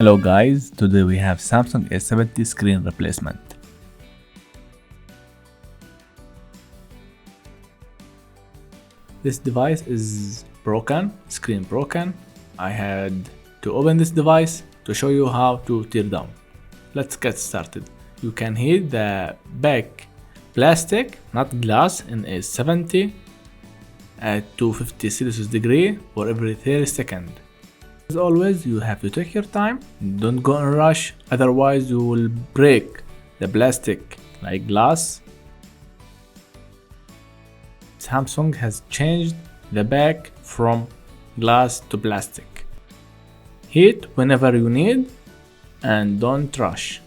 Hello guys, today we have Samsung A70 screen replacement. This device is broken, screen broken. I had to open this device to show you how to tear down. Let's get started. You can heat the back plastic, not glass, in A70 at 250 Celsius degree for every 30 seconds. As always, you have to take your time, don't go in a rush, otherwise you will break the plastic like glass. Samsung has changed the back from glass to plastic. Heat whenever you need and don't rush.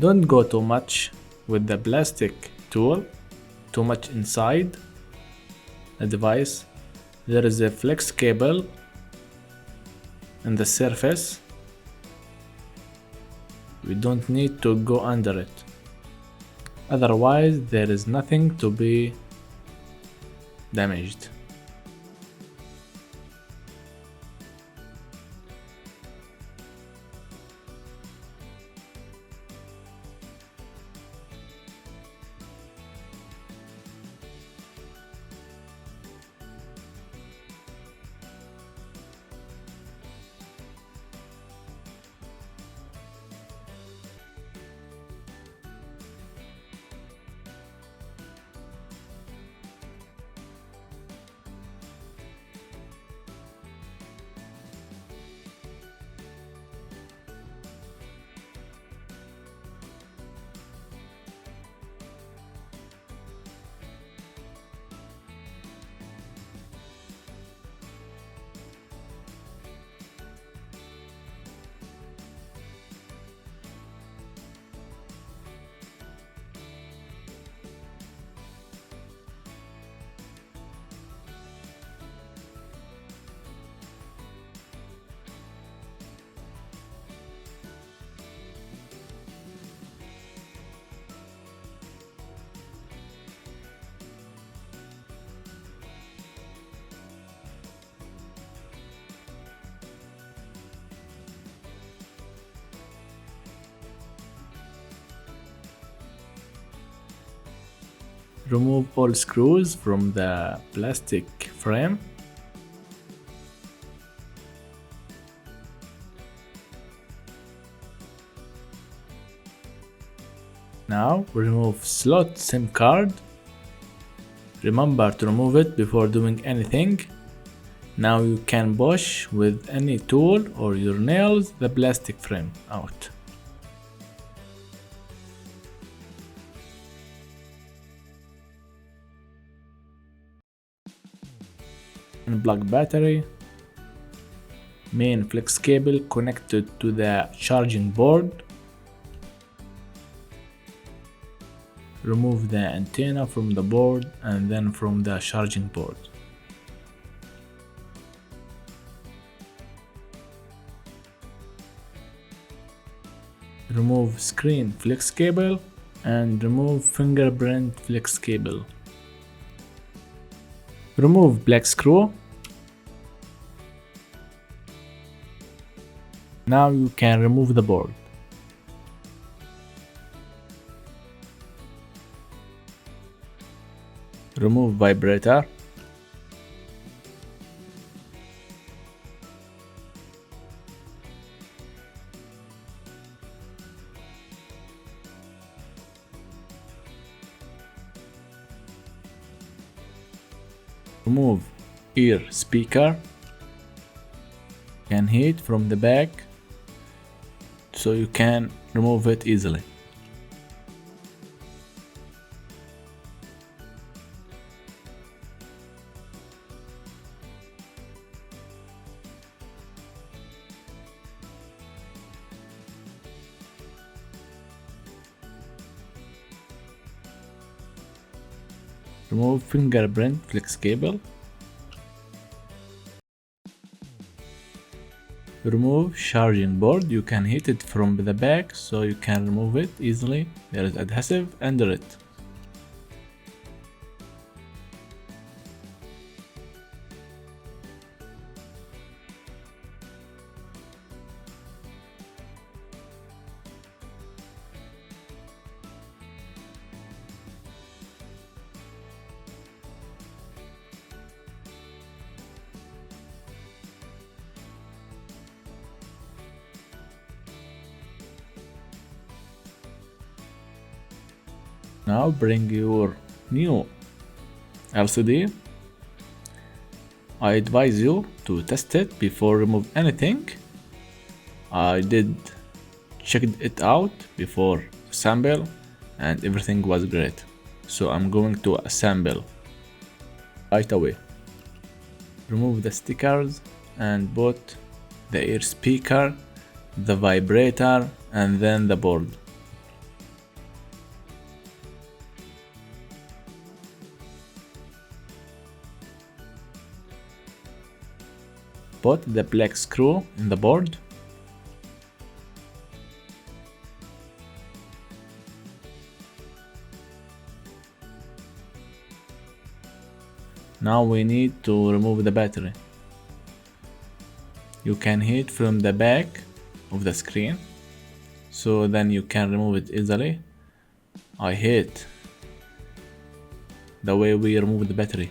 Don't go too much with the plastic tool, too much inside the device. There is a flex cable in the surface. We don't need to go under it, otherwise there is nothing to be damaged. Remove all screws from the plastic frame. Now remove slot SIM card. Remember to remove it before doing anything. Now you can push with any tool or your nails the plastic frame out. Unplug battery. Main flex cable connected to the charging board. Remove the antenna from the board and then from the charging board. Remove screen flex cable and remove fingerprint flex cable. Remove black screw. Now you can remove the board. Remove vibrator. Remove ear speaker. Can heat from the back, so you can remove it easily. Remove fingerprint flex cable. Remove charging board. You can hit it from the back, so you can remove it easily. There is adhesive under it. Now bring your new LCD. I advise you to test it before remove anything. I did check it out before sample and everything was great. So I'm going to assemble right away. Remove the stickers and put the ear speaker, the vibrator, and then the board. Put the black screw in the board. Now we need to remove the battery. You can hit from the back of the screen, so then you can remove it easily. I hate the way we remove the battery.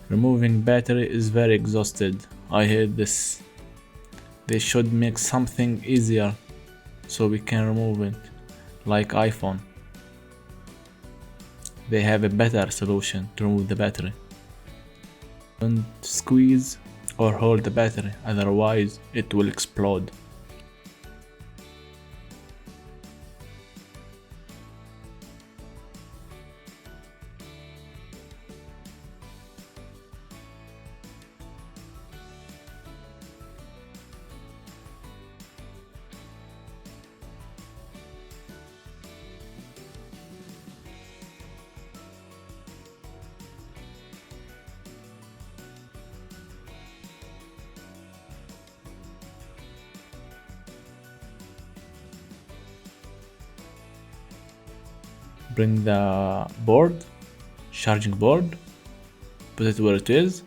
Removing battery is very exhausted. I hate this. They should make something easier so we can remove it, like iPhone. They have a better solution to remove the battery. Don't squeeze or hold the battery, otherwise it will explode. Bring the board, charging board, put it where it is.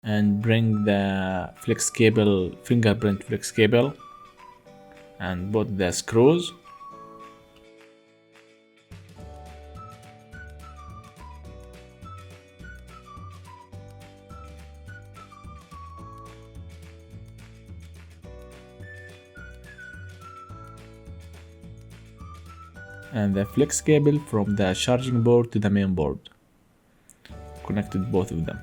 And bring the flex cable, fingerprint flex cable, and put the screws. And the flex cable from the charging board to the main board. Connected both of them.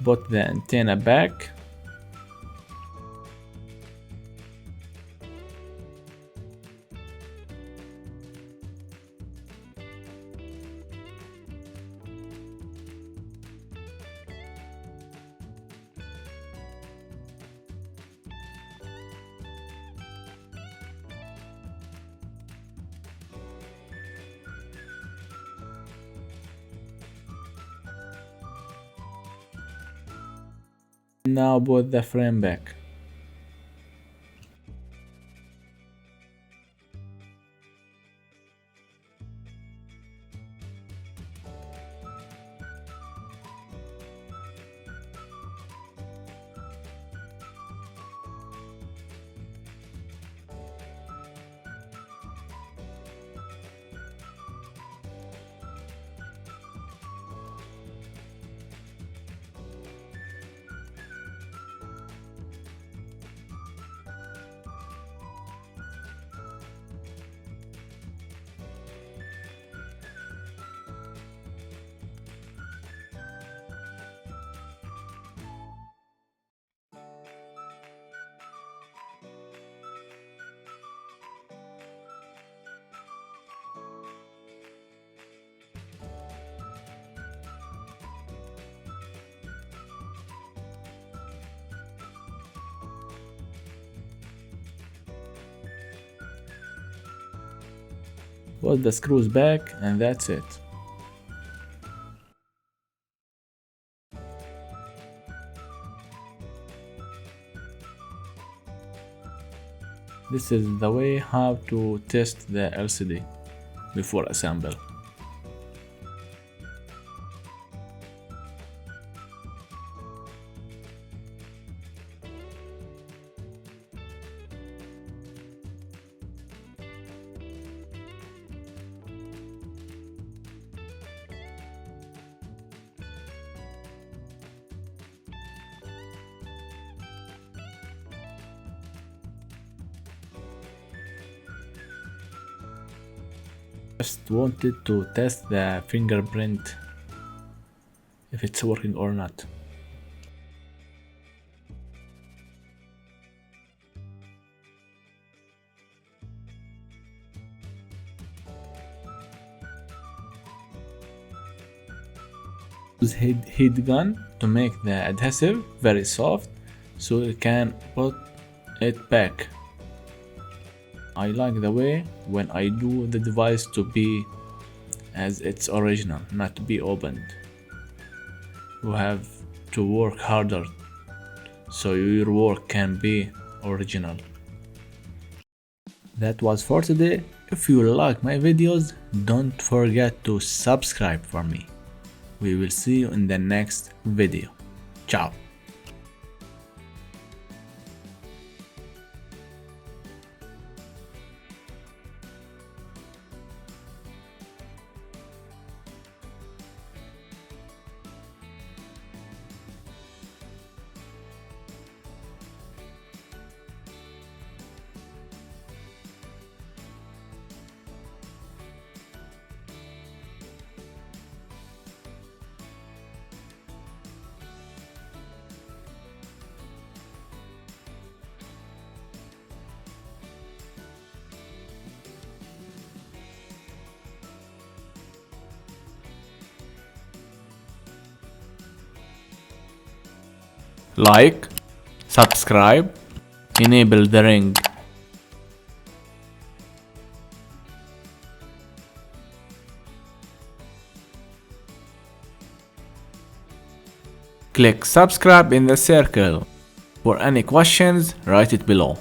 Put the antenna back. Now put the frame back. Put the screws back, and that's it. This is the way how to test the LCD before assemble. Just wanted to test the fingerprint if it's working or not. Use heat gun to make the adhesive very soft so you can put it back. I like the way when I do the device to be as it's original, not to be opened. You have to work harder so your work can be original. That was for today. If you like my videos, don't forget to subscribe for me. We will see you in the next video. Ciao. Like, subscribe, enable the ring. Click subscribe in the circle. For any questions, write it below.